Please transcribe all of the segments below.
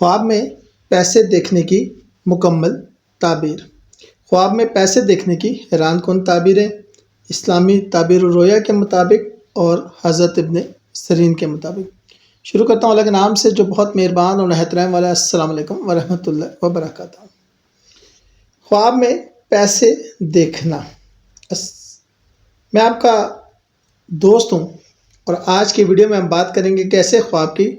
خواب میں پیسے دیکھنے کی مکمل تعبیر۔ خواب میں پیسے دیکھنے کی حیران کن تعبیریں اسلامی تعبیر الرؤیا کے مطابق اور حضرت ابن سیرین کے مطابق۔ شروع کرتا ہوں اللہ کے نام سے جو بہت مہربان اور نہایت رحم والا ہے۔ السلام علیکم ورحمۃ اللہ وبرکاتہ۔ خواب میں پیسے دیکھنا۔ میں آپ کا دوست ہوں اور آج کی ویڈیو میں ہم بات کریں گے کہ ایسے خواب کی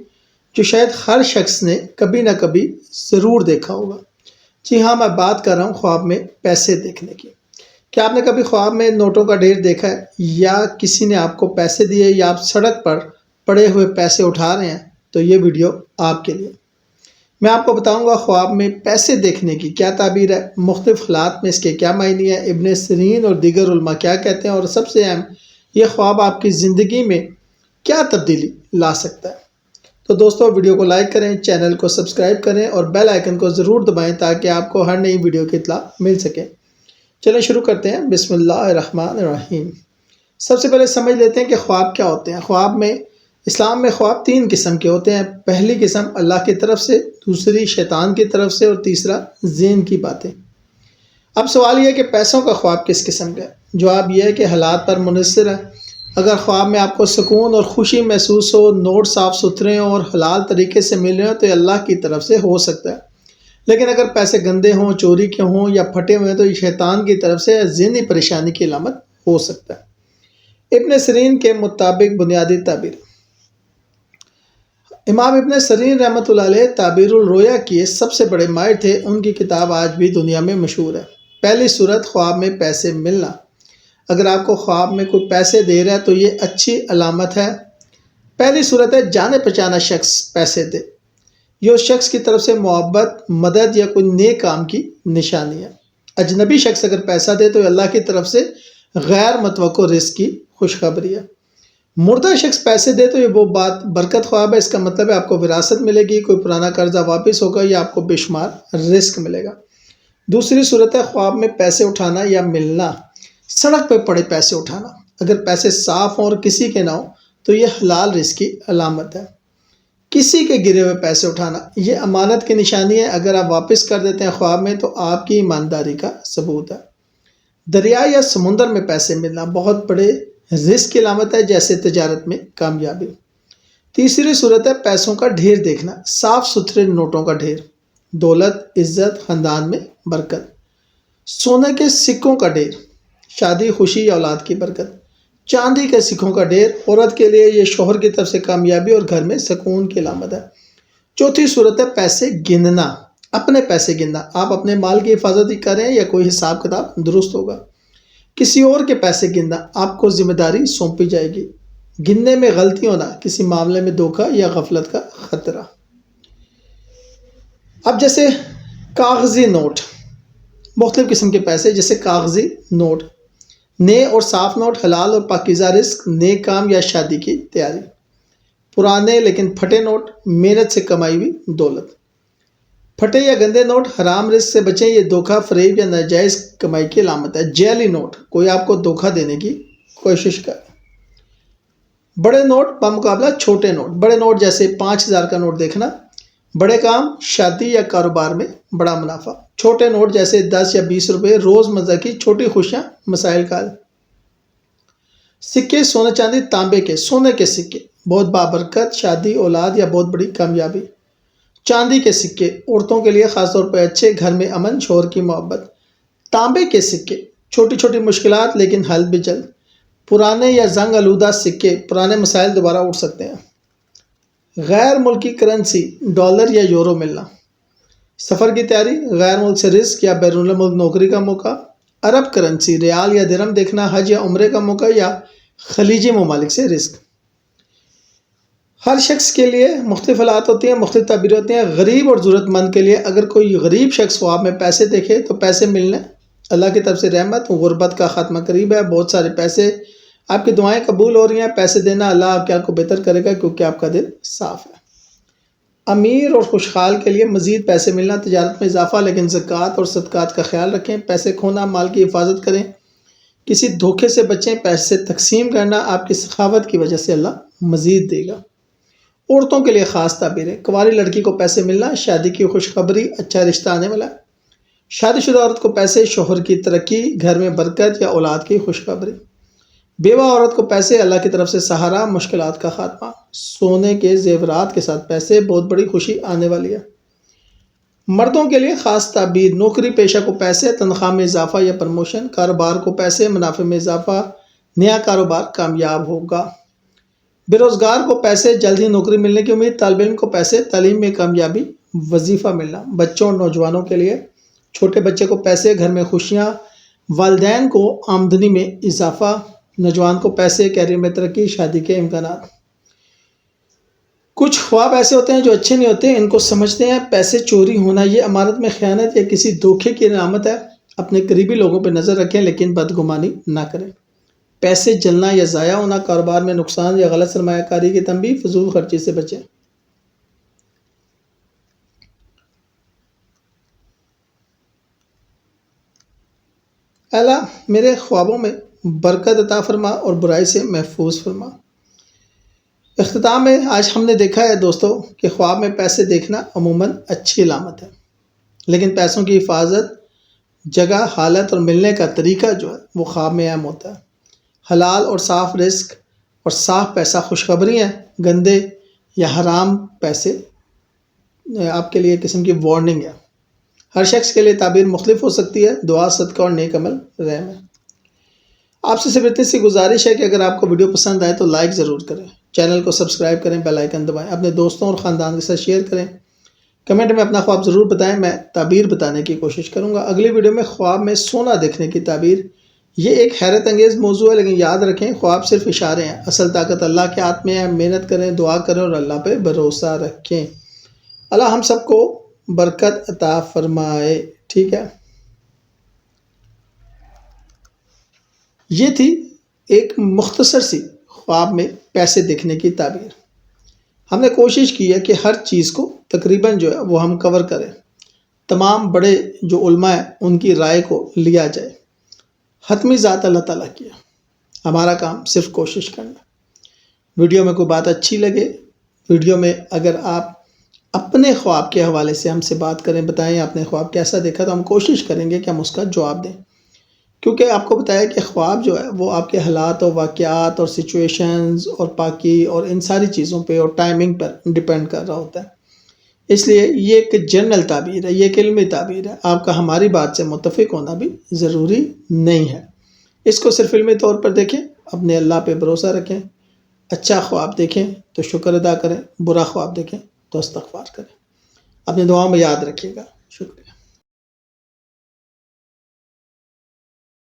جو شاید ہر شخص نے کبھی نہ کبھی ضرور دیکھا ہوگا۔ جی ہاں، میں بات کر رہا ہوں خواب میں پیسے دیکھنے کی۔ کیا آپ نے کبھی خواب میں نوٹوں کا ڈھیر دیکھا ہے، یا کسی نے آپ کو پیسے دیے، یا آپ سڑک پر پڑے ہوئے پیسے اٹھا رہے ہیں؟ تو یہ ویڈیو آپ کے لیے۔ میں آپ کو بتاؤں گا خواب میں پیسے دیکھنے کی کیا تعبیر ہے، مختلف حالات میں اس کے کیا معنی ہے، ابن سیرین اور دیگر علماء کیا کہتے ہیں، اور سب سے اہم یہ خواب آپ کی زندگی میں کیا تبدیلی لا سکتا ہے۔ تو دوستو ویڈیو کو لائک کریں، چینل کو سبسکرائب کریں اور بیل آئیکن کو ضرور دبائیں تاکہ آپ کو ہر نئی ویڈیو کی اطلاع مل سکے۔ چلیں شروع کرتے ہیں۔ بسم اللہ الرحمن الرحیم۔ سب سے پہلے سمجھ لیتے ہیں کہ خواب کیا ہوتے ہیں۔ خواب میں اسلام میں خواب تین قسم کے ہوتے ہیں۔ پہلی قسم اللہ کی طرف سے، دوسری شیطان کی طرف سے، اور تیسرا ذہن کی باتیں۔ اب سوال یہ ہے کہ پیسوں کا خواب کس قسم کا ہے؟ جواب یہ ہے کہ حالات پر منحصر ہے۔ اگر خواب میں آپ کو سکون اور خوشی محسوس ہو، نوٹ صاف ستھرے ہوں اور حلال طریقے سے مل رہے ہوں تو یہ اللہ کی طرف سے ہو سکتا ہے۔ لیکن اگر پیسے گندے ہوں، چوری کے ہوں یا پھٹے ہوئے ہیں تو یہ شیطان کی طرف سے ذہنی پریشانی کی علامت ہو سکتا ہے۔ ابن سیرین کے مطابق بنیادی تعبیر۔ امام ابن سیرین رحمۃ اللہ علیہ تعبیر الرؤیا کے سب سے بڑے ماہر تھے۔ ان کی کتاب آج بھی دنیا میں مشہور ہے۔ پہلی صورت، خواب میں پیسے ملنا۔ اگر آپ کو خواب میں کوئی پیسے دے رہا ہے تو یہ اچھی علامت ہے۔ پہلی صورت ہے جانے پہچانا شخص پیسے دے۔ یہ اس شخص کی طرف سے محبت، مدد یا کوئی نیک کام کی نشانی ہے۔ اجنبی شخص اگر پیسہ دے تو یہ اللہ کی طرف سے غیر متوقع رزق کی خوشخبری ہے۔ مردہ شخص پیسے دے تو یہ وہ بات برکت خواب ہے۔ اس کا مطلب ہے آپ کو وراثت ملے گی، کوئی پرانا قرضہ واپس ہوگا یا آپ کو بے شمار رزق ملے گا۔ دوسری صورت ہے خواب میں پیسے اٹھانا یا ملنا۔ سڑک پہ پڑے پیسے اٹھانا۔ اگر پیسے صاف ہوں اور کسی کے نہ ہوں تو یہ حلال رزق کی علامت ہے۔ کسی کے گرے ہوئے پیسے اٹھانا، یہ امانت کی نشانی ہے۔ اگر آپ واپس کر دیتے ہیں خواب میں تو آپ کی ایمانداری کا ثبوت ہے۔ دریا یا سمندر میں پیسے ملنا بہت بڑے رزق کی علامت ہے، جیسے تجارت میں کامیابی۔ تیسری صورت ہے پیسوں کا ڈھیر دیکھنا۔ صاف ستھرے نوٹوں کا ڈھیر، دولت، عزت، خاندان میں برکت۔ سونے کے سکوں کا ڈھیر، شادی، خوشی یا اولاد کی برکت۔ چاندی کے سکوں کا ڈھیر، عورت کے لیے یہ شوہر کی طرف سے کامیابی اور گھر میں سکون کی علامت ہے۔ چوتھی صورت ہے پیسے گننا، اپنے پیسے گننا۔ آپ اپنے مال کی حفاظت کریں یا کوئی حساب کتاب درست ہوگا۔ کسی اور کے پیسے گننا، آپ کو ذمہ داری سونپی جائے گی۔ گننے میں غلطی ہونا، کسی معاملے میں دھوکہ یا غفلت کا خطرہ۔ اب جیسے کاغذی نوٹ، مختلف قسم کے پیسے جیسے کاغذی نوٹ، نئے اور صاف نوٹ، حلال اور پاکیزہ رزق، نیک کام یا شادی کی تیاری۔ پرانے لیکن پھٹے نوٹ، محنت سے کمائی ہوئی دولت۔ پھٹے یا گندے نوٹ، حرام رزق سے بچیں، یہ دھوکہ، فریب یا ناجائز کمائی کی علامت ہے۔ جعلی نوٹ، کوئی آپ کو دھوکہ دینے کی کوشش کرے۔ بڑے نوٹ بمقابلہ چھوٹے نوٹ، بڑے نوٹ جیسے 5000 کا نوٹ دیکھنا، بڑے کام، شادی یا کاروبار میں بڑا منافع۔ چھوٹے نوٹ جیسے 10 یا 20 روپے، روز مرہ کی چھوٹی خوشیاں، مسائل کا حل۔ سکے، سونے چاندی، تانبے کے، سونے کے سکے، بہت بابرکت، شادی، اولاد یا بہت بڑی کامیابی۔ چاندی کے سکے، عورتوں کے لیے خاص طور پر اچھے، گھر میں امن، شوہر کی محبت۔ تانبے کے سکے، چھوٹی چھوٹی مشکلات لیکن حل بھی جلد۔ پرانے یا زنگ آلودہ سکے، پرانے مسائل دوبارہ اٹھ سکتے ہیں۔ غیر ملکی کرنسی، ڈالر یا یورو ملنا۔ سفر کی تیاری، غیر ملک سے رزق یا بیرون ملک نوکری کا موقع۔ عرب کرنسی، ریال یا درہم دیکھنا، حج یا عمرے کا موقع یا خلیجی ممالک سے رزق۔ ہر شخص کے لیے مختلف حالات ہوتی ہیں، مختلف تعبیریں ہوتی ہیں۔ غریب اور ضرورت مند کے لیے اگر کوئی غریب شخص خواب میں پیسے دیکھے تو پیسے ملنے اللہ کی طرف سے رحمت، غربت کا خاتمہ قریب ہے۔ بہت سارے پیسے، آپ کی دعائیں قبول ہو رہی ہیں۔ پیسے دینا، اللہ آپ کے حال کو بہتر کرے گا کیونکہ آپ کا دل صاف ہے۔ امیر اور خوشحال کے لیے مزید پیسے ملنا، تجارت میں اضافہ، لیکن زکوٰۃ اور صدقات کا خیال رکھیں۔ پیسے کھونا، مال کی حفاظت کریں، کسی دھوکے سے بچیں۔ پیسے تقسیم کرنا، آپ کی سخاوت کی وجہ سے اللہ مزید دے گا۔ عورتوں کے لیے خاص تعبیریں: کنواری لڑکی کو پیسے ملنا، شادی کی خوشخبری، اچھا رشتہ آنے والا. شادی شدہ عورت کو پیسے، شوہر کی ترقی، گھر میں برکت یا اولاد کی خوشخبری. بیوہ عورت کو پیسے، اللہ کی طرف سے سہارا، مشکلات کا خاتمہ. سونے کے زیورات کے ساتھ پیسے، بہت بڑی خوشی آنے والی ہے. مردوں کے لیے خاص تعبیر: نوکری پیشہ کو پیسے، تنخواہ میں اضافہ یا پروموشن. کاروبار کو پیسے، منافع میں اضافہ، نیا کاروبار کامیاب ہوگا. بے روزگار کو پیسے، جلد ہی نوکری ملنے کی امید. طالب علم کو پیسے، تعلیم میں کامیابی، وظیفہ ملنا. بچوں اور نوجوانوں کے لیے چھوٹے بچے کو پیسے، گھر میں خوشیاں، والدین کو آمدنی میں اضافہ. نوجوان کو پیسے، کیریئر میں ترقی، شادی کے امکانات. کچھ خواب ایسے ہوتے ہیں جو اچھے نہیں ہوتے، ان کو سمجھتے ہیں پیسے چوری ہونا یہ امانت میں خیانت یا کسی دھوکے کی علامت ہے. اپنے قریبی لوگوں پہ نظر رکھیں لیکن بدگمانی نہ کریں. پیسے جلنا یا ضائع ہونا، کاروبار میں نقصان یا غلط سرمایہ کاری کی تنبیہ. فضول خرچی سے بچیں. اللہ میرے خوابوں میں برکت عطا فرما اور برائی سے محفوظ فرما. اختتام میں آج ہم نے دیکھا ہے دوستو کہ خواب میں پیسے دیکھنا عموماً اچھی علامت ہے، لیکن پیسوں کی حفاظت، جگہ، حالت اور ملنے کا طریقہ جو ہے وہ خواب میں اہم ہوتا ہے. حلال اور صاف رزق اور صاف پیسہ خوشخبری ہیں، گندے یا حرام پیسے آپ کے لیے قسم کی وارننگ ہے. ہر شخص کے لیے تعبیر مختلف ہو سکتی ہے. دعا، صدقہ اور نیک عمل رحم ہے. آپ سے صرف اتنی سی گزارش ہے کہ اگر آپ کو ویڈیو پسند آئے تو لائک ضرور کریں، چینل کو سبسکرائب کریں، بیل آئیکن دبائیں، اپنے دوستوں اور خاندان کے ساتھ شیئر کریں. کمنٹ میں اپنا خواب ضرور بتائیں، میں تعبیر بتانے کی کوشش کروں گا. اگلی ویڈیو میں خواب میں سونا دیکھنے کی تعبیر. یہ ایک حیرت انگیز موضوع ہے، لیکن یاد رکھیں خواب صرف اشارے ہیں، اصل طاقت اللہ کے ہاتھ میں ہے. محنت کریں، دعا کریں اور اللہ پہ بھروسہ رکھیں. اللہ ہم سب کو برکت عطا فرمائے. ٹھیک ہے، یہ تھی ایک مختصر سی خواب میں پیسے دیکھنے کی تعبیر. ہم نے کوشش کی ہے کہ ہر چیز کو تقریباً جو ہے وہ ہم کور کریں. تمام بڑے جو علماء ہیں ان کی رائے کو لیا جائے. حتمی ذات اللہ تعالیٰ کی ہے، ہمارا کام صرف کوشش کرنا. ویڈیو میں کوئی بات اچھی لگے، ویڈیو میں اگر آپ اپنے خواب کے حوالے سے ہم سے بات کریں، بتائیں آپ نے خواب کیسا دیکھا، تو ہم کوشش کریں گے کہ ہم اس کا جواب دیں. کیونکہ آپ کو بتایا کہ خواب جو ہے وہ آپ کے حالات اور واقعات اور سچویشنز اور پاکی اور ان ساری چیزوں پہ اور ٹائمنگ پر ڈیپینڈ کر رہا ہوتا ہے. اس لیے یہ ایک جنرل تعبیر ہے، یہ ایک علمی تعبیر ہے. آپ کا ہماری بات سے متفق ہونا بھی ضروری نہیں ہے. اس کو صرف علمی طور پر دیکھیں، اپنے اللہ پہ بھروسہ رکھیں. اچھا خواب دیکھیں تو شکر ادا کریں، برا خواب دیکھیں تو استغفار کریں. اپنی دعاؤں میں یاد رکھیے گا.